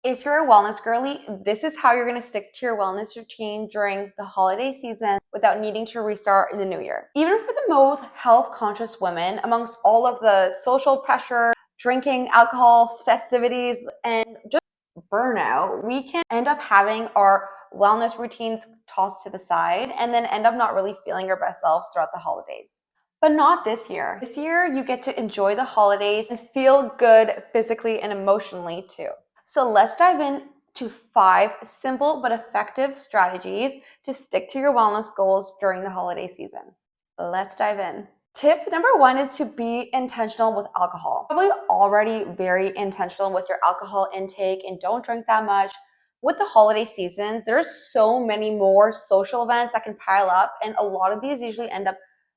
If you're a wellness girly, this is how you're going to stick to your wellness routine during the holiday season without needing to restart in the new year. Even for the most health conscious women, amongst all of the social pressure, drinking, alcohol, festivities, and just burnout, we can end up having our wellness routines tossed to the side and then end up not really feeling our best selves throughout the holidays. But not this year. This year, you get to enjoy the holidays and feel good physically and emotionally too. So let's dive in to 5 simple but effective strategies to stick to your wellness goals during the holiday season. Let's dive in. Tip number 1 is to be intentional with alcohol. Probably already very intentional with your alcohol intake and don't drink that much. With the holiday seasons, there's so many more social events that can pile up, and a lot of these usually end up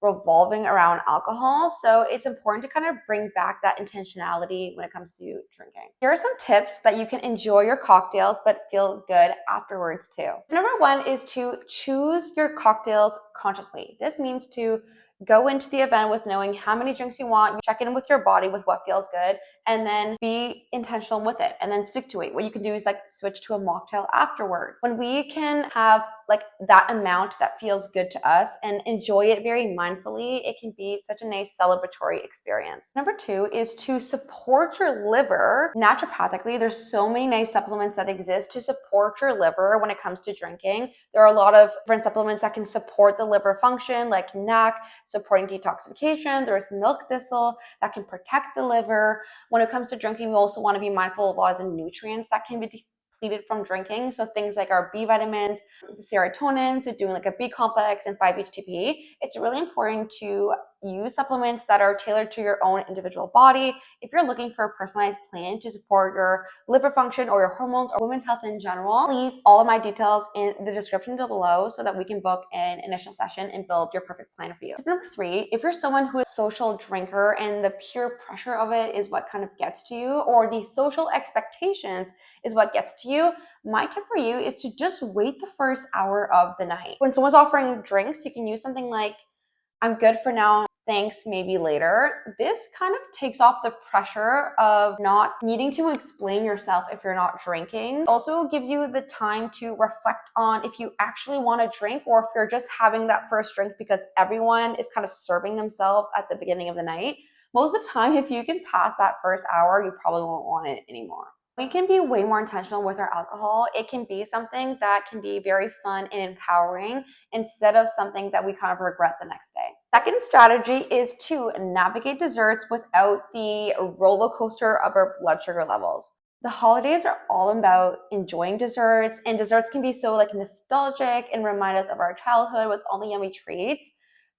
revolving around alcohol. So it's important to kind of bring back that intentionality when it comes to drinking. Here are some tips that you can enjoy your cocktails but feel good afterwards too. Number 1 is to choose your cocktails consciously. This means to go into the event with knowing how many drinks you want. You check in with your body with what feels good, and then be intentional with it and then stick to it. What you can do is like switch to a mocktail afterwards. When we can have like that amount that feels good to us and enjoy it very mindfully, it can be such a nice celebratory experience. Number 2 is to support your liver naturopathically. There's so many nice supplements that exist to support your liver when it comes to drinking. There are a lot of different supplements that can support the liver function, like NAC, supporting detoxification. There's milk thistle that can protect the liver. When it comes to drinking, we also want to be mindful of a lot of the nutrients that can be depleted from drinking. So things like our B vitamins, serotonin, so doing like a B complex and 5-HTP. It's really important to use supplements that are tailored to your own individual body. If you're looking for a personalized plan to support your liver function or your hormones or women's health in general, I'll leave all of my details in the description below so that we can book an initial session and build your perfect plan for you. Tip number 3, if you're someone who is a social drinker and the peer pressure of it is what kind of gets to you, or the social expectations is what gets to you, my tip for you is to just wait the first hour of the night. When someone's offering drinks, you can use something like, "I'm good for now, thanks, maybe later." This kind of takes off the pressure of not needing to explain yourself if you're not drinking. It also gives you the time to reflect on if you actually want to drink or if you're just having that first drink because everyone is kind of serving themselves at the beginning of the night. Most of the time, if you can pass that first hour, you probably won't want it anymore. We can be way more intentional with our alcohol. It can be something that can be very fun and empowering instead of something that we kind of regret the next day. Second strategy is to navigate desserts without the roller coaster of our blood sugar levels. The holidays are all about enjoying desserts, and desserts can be so like nostalgic and remind us of our childhood with all the yummy treats.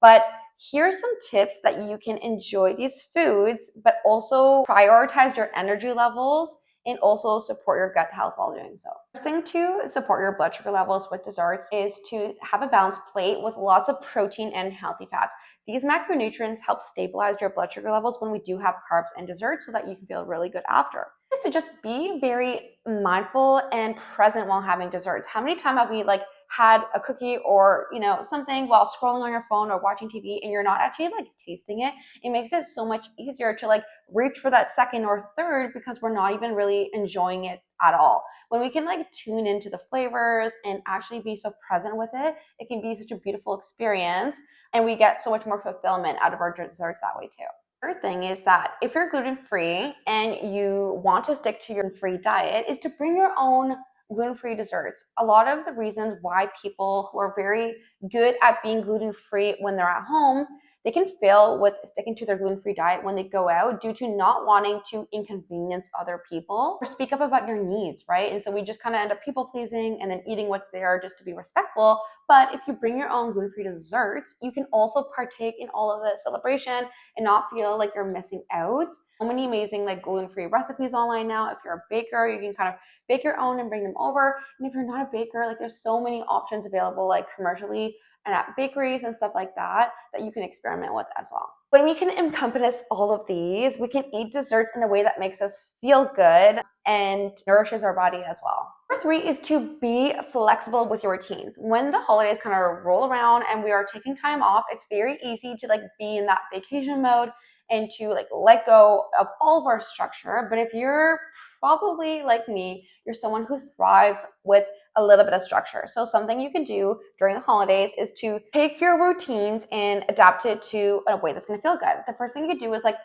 But here's some tips that you can enjoy these foods, but also prioritize your energy levels and also support your gut health while doing so. First thing to support your blood sugar levels with desserts is to have a balanced plate with lots of protein and healthy fats. These macronutrients help stabilize your blood sugar levels when we do have carbs and desserts so that you can feel really good after. Is to just be very mindful and present while having desserts. How many times have we like had a cookie or something while scrolling on your phone or watching TV and you're not actually like tasting it? It makes it so much easier to like reach for that second or third because we're not even really enjoying it at all. When we can like tune into the flavors and actually be so present with it, it can be such a beautiful experience, and we get so much more fulfillment out of our desserts that way too. Third thing is that if you're gluten-free and you want to stick to your gluten-free diet, is to bring your own gluten-free desserts. A lot of the reasons why people who are very good at being gluten-free when they're at home, they can fail with sticking to their gluten-free diet when they go out due to not wanting to inconvenience other people or speak up about your needs, right? And so we just kind of end up people pleasing and then eating what's there just to be respectful. But if you bring your own gluten-free desserts, you can also partake in all of the celebration and not feel like you're missing out. So many amazing like gluten-free recipes online now. If you're a baker, you can kind of bake your own and bring them over. And if you're not a baker, like there's so many options available like commercially and at bakeries and stuff like that you can experiment with as well. When we can encompass all of these, we can eat desserts in a way that makes us feel good and nourishes our body as well. Number 3 is to be flexible with your routines. When the holidays kind of roll around and we are taking time off, it's very easy to like be in that vacation mode and to like let go of all of our structure. But if you're probably like me, you're someone who thrives with a little bit of structure. So something you can do during the holidays is to take your routines and adapt it to a way that's going to feel good. The first thing you could do is like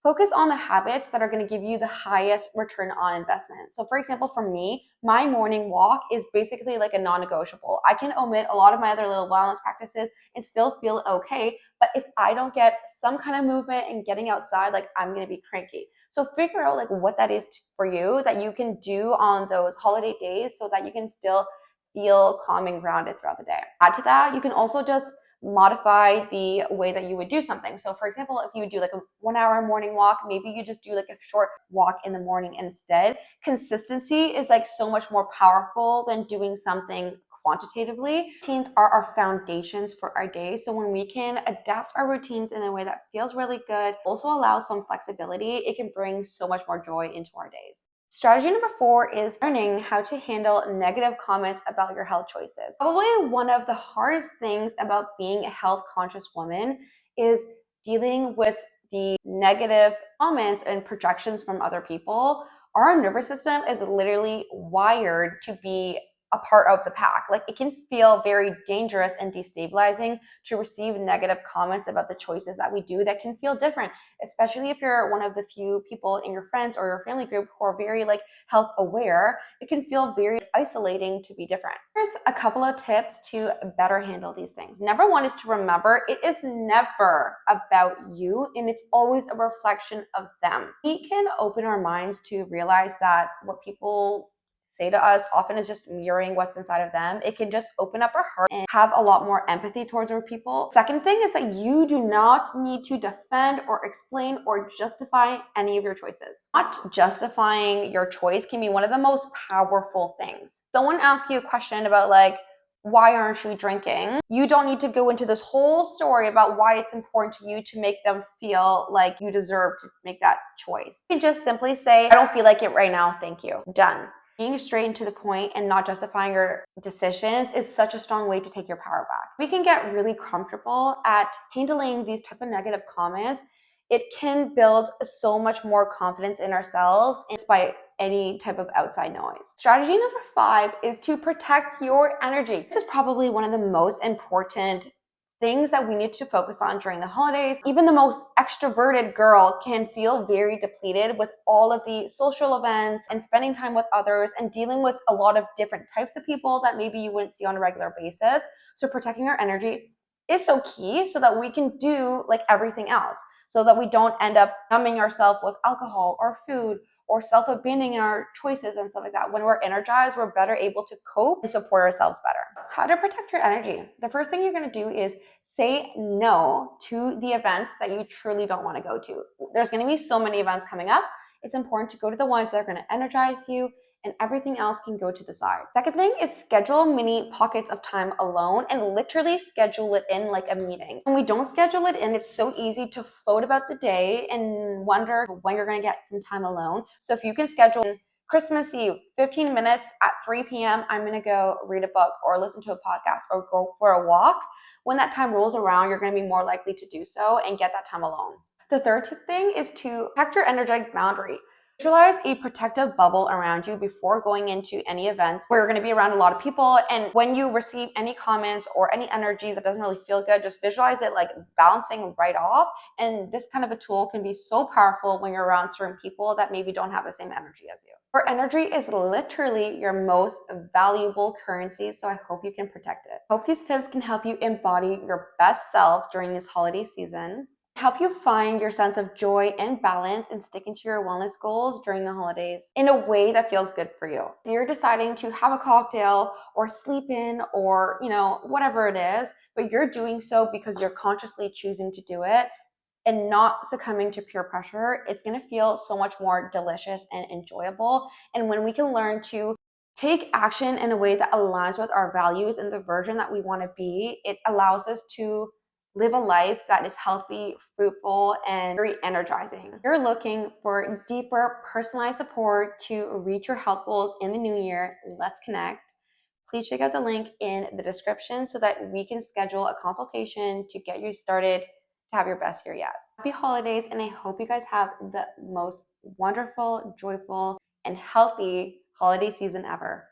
focus on the habits that are going to give you the highest return on investment. So for example, for me, my morning walk is basically like a non-negotiable. I can omit a lot of my other little wellness practices and still feel okay. But if I don't get some kind of movement and getting outside, like I'm going to be cranky. So figure out like what that is for you that you can do on those holiday days so that you can still feel calm and grounded throughout the day. Add to that, you can also just modify the way that you would do something. So for example, if you do like a 1 hour morning walk, maybe you just do like a short walk in the morning instead. Consistency is like so much more powerful than doing something quantitatively. Routines are our foundations for our day. So when we can adapt our routines in a way that feels really good, also allows some flexibility, it can bring so much more joy into our days. Strategy number 4 is learning how to handle negative comments about your health choices. Probably one of the hardest things about being a health conscious woman is dealing with the negative comments and projections from other people. Our nervous system is literally wired to be a part of the pack. Like it can feel very dangerous and destabilizing to receive negative comments about the choices that we do that can feel different, especially if you're one of the few people in your friends or your family group who are very like health aware. It can feel very isolating to be different. Here's a couple of tips to better handle these things. Number 1 is to remember it is never about you and it's always a reflection of them. We can open our minds to realize that what people say to us often is just mirroring what's inside of them. It can just open up our heart and have a lot more empathy towards our people. Second thing is that you do not need to defend or explain or justify any of your choices. Not justifying your choice can be one of the most powerful things. Someone asks you a question about like, why aren't you drinking? You don't need to go into this whole story about why it's important to you to make them feel like you deserve to make that choice. You can just simply say, I don't feel like it right now, thank you. Done. Being straight and to the point and not justifying your decisions is such a strong way to take your power back. We can get really comfortable at handling these type of negative comments. It can build so much more confidence in ourselves despite any type of outside noise. Strategy number 5 is to protect your energy. This is probably one of the most important things that we need to focus on during the holidays. Even the most extroverted girl can feel very depleted with all of the social events and spending time with others and dealing with a lot of different types of people that maybe you wouldn't see on a regular basis. So protecting our energy is so key so that we can do like everything else, so that we don't end up numbing ourselves with alcohol or food or self-abandoning our choices and stuff like that. When we're energized, we're better able to cope and support ourselves better. How to protect your energy. The first thing you're going to do is say no to the events that you truly don't want to go to. There's going to be so many events coming up. It's important to go to the ones that are going to energize you, and everything else can go to the side. Second thing is schedule mini pockets of time alone and literally schedule it in like a meeting. When we don't schedule it in, it's so easy to float about the day and wonder when you're going to get some time alone. So if you can schedule Christmas Eve, 15 minutes at 3 p.m., I'm going to go read a book or listen to a podcast or go for a walk. When that time rolls around, you're going to be more likely to do so and get that time alone. The third thing is to protect your energetic boundary. Visualize a protective bubble around you before going into any events where you're going to be around a lot of people. And when you receive any comments or any energy that doesn't really feel good, just visualize it like bouncing right off. And this kind of a tool can be so powerful when you're around certain people that maybe don't have the same energy as you. Your energy is literally your most valuable currency, so I hope you can protect it. I hope these tips can help you embody your best self during this holiday season, help you find your sense of joy and balance and sticking to your wellness goals during the holidays in a way that feels good for you. If you're deciding to have a cocktail or sleep in or, whatever it is, but you're doing so because you're consciously choosing to do it and not succumbing to peer pressure, it's going to feel so much more delicious and enjoyable. And when we can learn to take action in a way that aligns with our values and the version that we want to be, it allows us to live a life that is healthy, fruitful, and very energizing. If you're looking for deeper personalized support to reach your health goals in the new year, let's connect. Please check out the link in the description so that we can schedule a consultation to get you started to have your best year yet. Happy holidays, and I hope you guys have the most wonderful, joyful, and healthy holiday season ever.